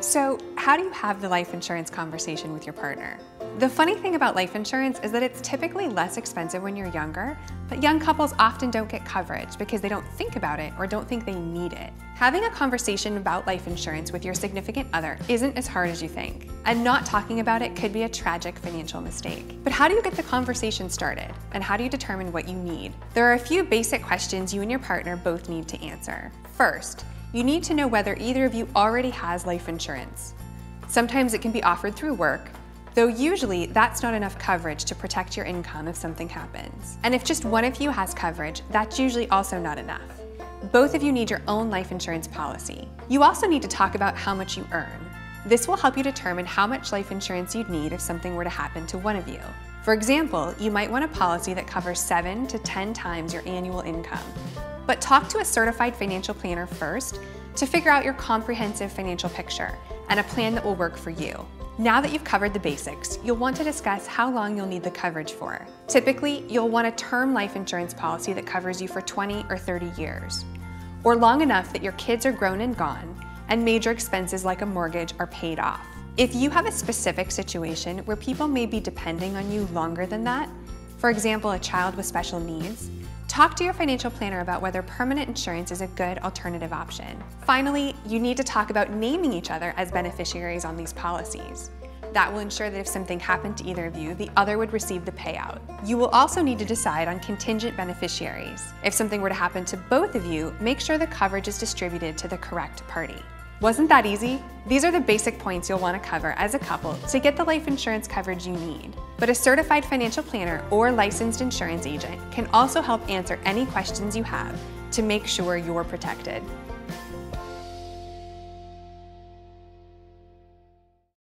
So, how do you have the life insurance conversation with your partner? The funny thing about life insurance is that it's typically less expensive when you're younger, but young couples often don't get coverage because they don't think about it or don't think they need it. Having a conversation about life insurance with your significant other isn't as hard as you think, and not talking about it could be a tragic financial mistake. But how do you get the conversation started, and how do you determine what you need? There are a few basic questions you and your partner both need to answer. First, you need to know whether either of you already has life insurance. Sometimes it can be offered through work, though usually that's not enough coverage to protect your income if something happens. And if just one of you has coverage, that's usually also not enough. Both of you need your own life insurance policy. You also need to talk about how much you earn. This will help you determine how much life insurance you'd need if something were to happen to one of you. For example, you might want a policy that covers 7 to 10 times your annual income. But talk to a certified financial planner first to figure out your comprehensive financial picture and a plan that will work for you. Now that you've covered the basics, you'll want to discuss how long you'll need the coverage for. Typically, you'll want a term life insurance policy that covers you for 20 or 30 years, or long enough that your kids are grown and gone, and major expenses like a mortgage are paid off. If you have a specific situation where people may be depending on you longer than that, for example, a child with special needs, talk to your financial planner about whether permanent insurance is a good alternative option. Finally, you need to talk about naming each other as beneficiaries on these policies. That will ensure that if something happened to either of you, the other would receive the payout. You will also need to decide on contingent beneficiaries. If something were to happen to both of you, make sure the coverage is distributed to the correct party. Wasn't that easy? These are the basic points you'll want to cover as a couple to get the life insurance coverage you need. But a certified financial planner or licensed insurance agent can also help answer any questions you have to make sure you're protected.